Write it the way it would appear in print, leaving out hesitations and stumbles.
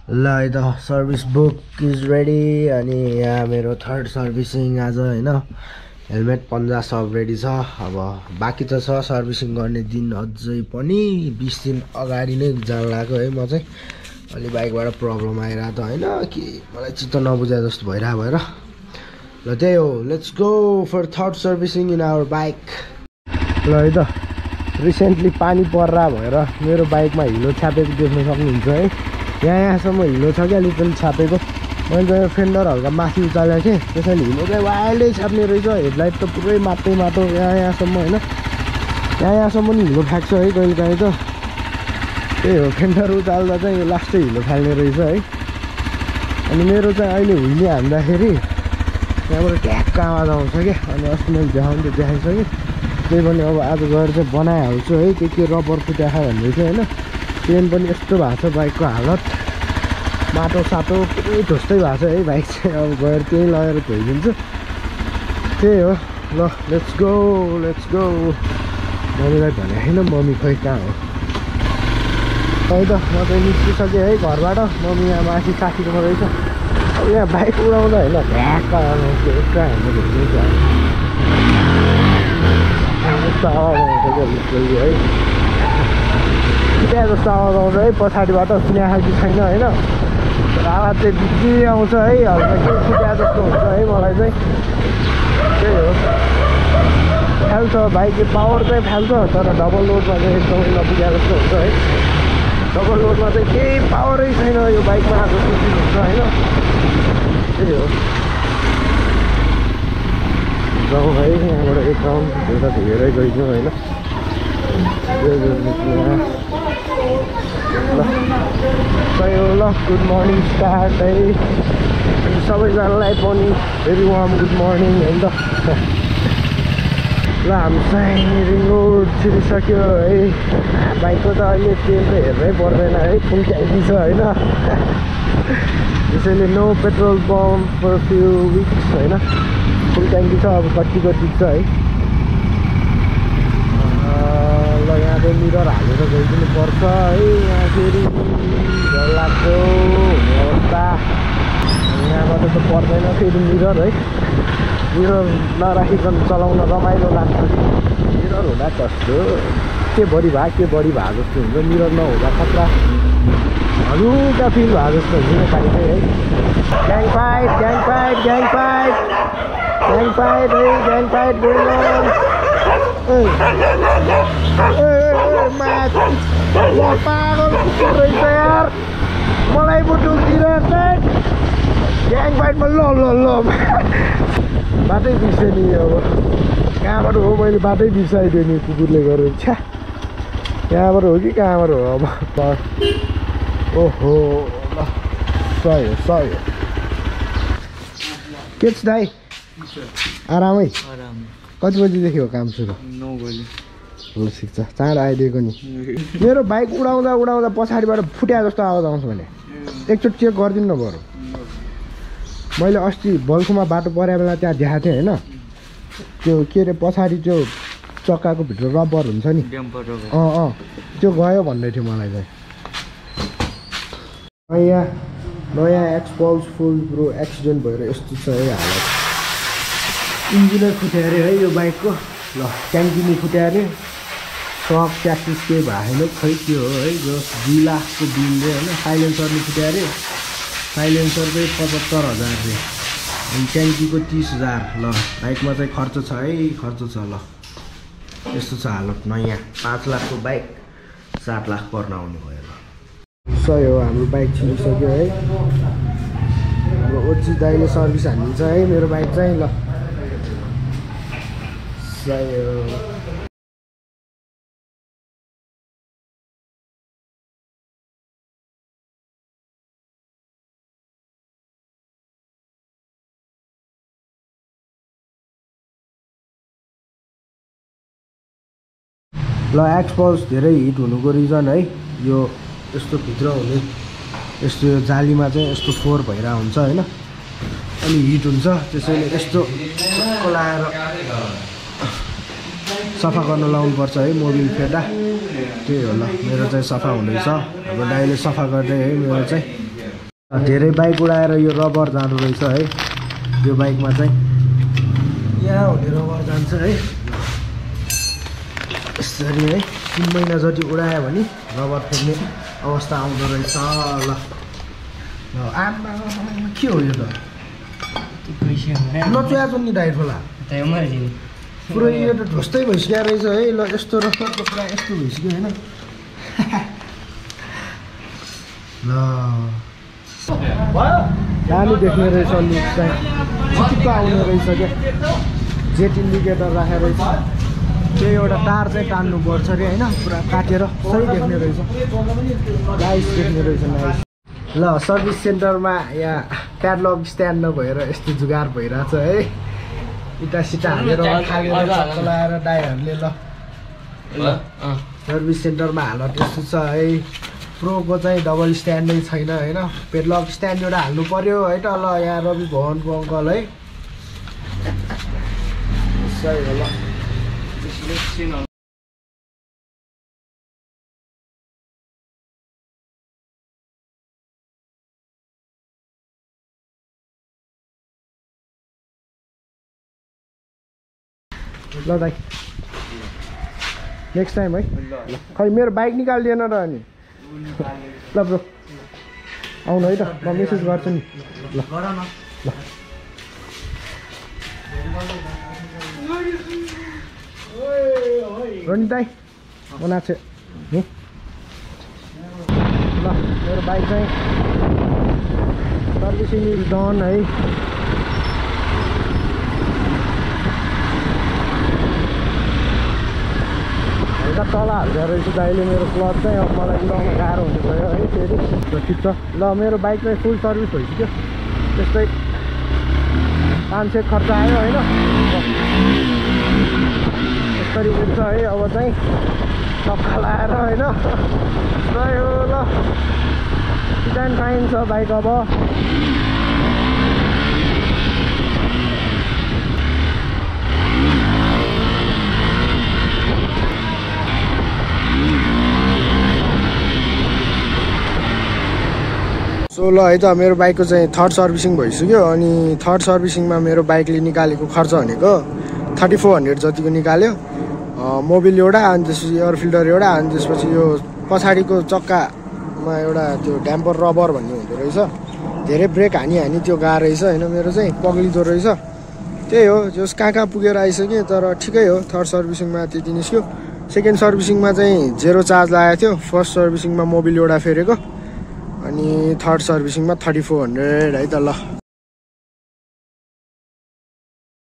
ल त service book is ready अनि यहाँ मेरो थर्ड सर्भिसिङ आज हैन हेलमेट पन्जा सब रेडी छ। अब बाँकी त छ सर्भिसिङ गर्ने दिन अझै पनि 20 दिन अगाडि नै जान लाग्यो है। म चाहिँ अलि बाइकबाट प्रब्लम आइरा त हैन कि मलाई चित्त नबुझा जस्तो भइरा भएर ल त्यही हो। Let's go for third servicing in our bike. ल है त रिसेन्टली पानी पर्रा भएर मेरो बाइकमा हिलो छापेको देख्न सक्नुहुन्छ है। यहाँसम्म हिलो छ क्या लिटल छापेको। मैले त फेन्डर हल्का माथि उचालेको थिएँ त्यसैले हिलो चाहिँ वाइल्डै छाप्ने रहेछ। हेडलाइट त पुरै माटो यहाँसम्म होइन। यहाँसम्म नि हिलो फ्याँक्छ है कहिले काहीँ त। त्यही हो फेन्डर उचाल्दा चाहिँ यो लास्टै हिलो फाल्ने रहेछ है। अनि मेरो चाहिँ अहिले हुइले हान्दाखेरि त्यहाँबाट ट्याक्क आवाज आउँछ क्या। अनि अस्ति मैले देखाइसकेँ त्यही पनि अब आज गएर चाहिँ बनाइहाल्छु है। के रबर फुट्याएको भन्दै थियो होइन। चेन पनि यस्तो भएको छ बाइकको हालत माटो साटो पुरै ढुस्टै भएको छ है बाइक चाहिँ। अब गएर त्यही लगेर धोइदिन्छु त्यही हो। ल लेट्स गो मम्मीलाई भने होइन मम्मी खोइ कहाँ हो है त। म चाहिँ निस्किसकेँ है घरबाट। मम्मी यहाँ माथि साथीकोमा रहेछ। अब यहाँ बाइक उडाउँदा होइन ढ्याक्क आउँछ यस्तो हाम्रो यस्तो आवाज आउँछ क्या है। त्यहाँ जस्तो आवाज आउँछ है पछाडिबाट सुन्या खालको छैन होइन। तर आवाज चाहिँ बिग्री आउँछ है हल्का के फुट्या जस्तो हुन्छ है मलाई चाहिँ। त्यही हो फाल्छ बाइकले पावर चाहिँ फाल्छ तर डबल लोडमा चाहिँ एकदमै नपुग्या जस्तो हुन्छ है। डबल लोडमा चाहिँ केही पावरै छैन यो बाइकमा आएको जस्तो हुन्छ होइन। त्यही हो जाउँ है यहाँबाट एक राउन्ड यता हेरै गइदिउँ होइन। ल गुड मर्निङ स्टार्ट है सबैजनालाई पनि भेरी वार्म गुड मर्निङ होइन त। ल हामी चाहिँ रिङ रोड छिरिसक्यो है। बाइकको त अहिले तेल त हेर्नै पर्दैन है फुल ट्याङ्की छ होइन। त्यसैले no petrol pump for few weeks होइन। फुल ट्याङ्की छ अब कतिको टिक्छ है। ल यहाँ चाहिँ मिरर हालेर गइदिनु पर्छ है। यहाँ फेरि डर लाग्दो हुने अवस्था यहाँबाट त पर्दैन फेरि मिरर है। मिरर नराखिकन चलाउन रमाइलो लाग्छ। मिरर हुँदा कस्तो के बढी भएको जस्तो हुन्छ। मिरर नहुँदा खतरा हलुका फिल भएको जस्तो हुन्छ नेपाली चाहिँ है। ग्याङ फाइट है ग्याङ फाइट पागल रहेछ यार मलाई पो डुकिरहेछ ग्याङ फाइटमा। ल बाटै बिर्सेँ नि अब कहाँबाट हो मैले बाटै बिर्साइदिएँ नि कुकुरले गरेर छ्या। यहाँबाट हो कि कहाँबाट हो अब। ओहो ल सही हो के छ दाइ आरामै। कति बजीदेखि हो काम सुरु? 9 बजी। ल ठिक छ चाँडो आइदिएको नि। मेरो बाइक उडाउँदा पछाडिबाट फुट्या जस्तो आवाज आउँछ भने एकचोटि चेक गरिदिनु न बरु। मैले अस्ति बल्खुमा बाटो परेको बेला त्यहाँ देखाएको थिएँ होइन। त्यो के अरे पछाडि त्यो चक्काको भित्र रबर हुन्छ नि त्यो गयो भन्दै थियो मलाई चाहिँ। नयाँ एक्सपल्स फुल प्रो एक्सिडेन्ट भएर यस्तो छ है हालत। इन्जिनै फुट्यो अरे है यो बाइकको। ल ट्याङ्की नि फुट्यो अरे सब ट्याक्सिस केही भएन खै के हो है। जो 2 लाखको बिलले होइन। साइलेन्सर नि फुट्यो अरे साइलेन्सरकै 75,000 रे अनि ट्याङ्कीको 30,000। ल बाइकमा चाहिँ खर्च छ है खर्च छ। ल यस्तो छ हालत। नयाँ 5 लाखको बाइक 7 लाख पर्न आउनु भयो। ल सही हो हाम्रो बाइक छिरिसक्यो है। अब ओची दाइले सर्भिस हानिन्छ है मेरो बाइक चाहिँ। ल सही हो। ल एक्सपल्स धेरै हिट हुनुको रिजन है यो यस्तो भित्र हुने यस्तो यो जालीमा चाहिँ यस्तो फोहोर भइरहेको हुन्छ होइन। अनि हिट हुन्छ त्यसैले यस्तो लाएर सफा गर्न लाउनुपर्छ है मोबिल फेर्दा। त्यही हो। ल मेरो चाहिँ सफा हुँदैछ। अब दाइले सफा गर्दै है मेरो चाहिँ धेरै बाइक उडाएर यो रबर जाँदो रहेछ है। यो बाइकमा चाहिँ यहाँ हुने रबर जान्छ है। यसरी है 3 महिना जति उडायो भने रबर फेर्ने अवस्था आउँदो रहेछ। ल आमा के हो यो त नचुहाएको नि डाइट होला पुरै यो त ढुस्दै भइसक्यो रहेछ है। ल यस्तो रबरको पुरा यस्तो भइसक्यो होइन। ल दामी देख्ने रहेछ लुक चाहिँ चिटिक्क आउने रहेछ क्या। जेट इन्डिकेटर राखेर रहेछ। त्यो एउटा तार चाहिँ टान्नु पर्छ अरे होइन। पुरा काटेर सही देख्ने रहेछ। नाइस देख्ने रहेछ नाइस। ल सर्भिस सेन्टरमा यहाँ प्याडलक स्ट्यान्ड नभएर यस्तो जुगाड भइरहेछ है। इटा सिटा हालेर चलाएर दाइहरूले ल सर्भिस सेन्टरमा हालत यस्तो छ है। प्रोको चाहिँ डबल स्ट्यान्डै छैन होइन। पेडलक स्ट्यान्ड एउटा हाल्नु पर्यो है त। ल यहाँ रवि भवनको अङ्कल है सही हो। ल ल दाइ नेक्स्ट टाइम है। खै मेरो बाइक निकालिदिएन र अनि। ल ब्रो आउनु है त म मेसेज गर्छु नि। ल ल रनी दाइ बनाएको छ ल मेरो बाइक चाहिँ सर्भिसिङ इज डन है। तल हाल्दो रहेछ दाइले मेरो क्लच चाहिँ। अब मलाई उडाउन गाह्रो हुने भयो है फेरि। ठिक छ ल मेरो बाइक चाहिँ फुल सर्भिस भइसक्यो। त्यस्तै 500 खर्च आयो होइन। यसरी उठ्छ है अब चाहिँ चक्का लाएर होइन। रह्यो ल डिजाइन फाइन छ बाइक अब। सो ल है त मेरो बाइकको चाहिँ 3rd सर्भिसिङ भइसक्यो। अनि 3rd सर्भिसिङमा मेरो बाइकले निकालेको खर्च भनेको 3400 जतिको निकाल्यो। मोबिल एउटा अनि त्यसपछि एयर फिल्टर एउटा अनि त्यसपछि यो पछाडिको चक्कामा एउटा त्यो ड्याम्पर रबर भन्ने हुँदो रहेछ। धेरै ब्रेक हानी त्यो गएको रहेछ होइन। मेरो चाहिँ पग्लिँदो रहेछ। त्यही हो जस कहाँ पुगेर आइसकेँ। तर ठिकै हो 3rd सर्भिसिङमा त्यति निस्क्यो। 2nd सर्भिसिङमा चाहिँ 0 चार्ज लागेको थियो। 1st सर्भिसिङमा मोबिल एउटा फेरेको अनि 3rd सर्भिसिङमा 3400 है त। ल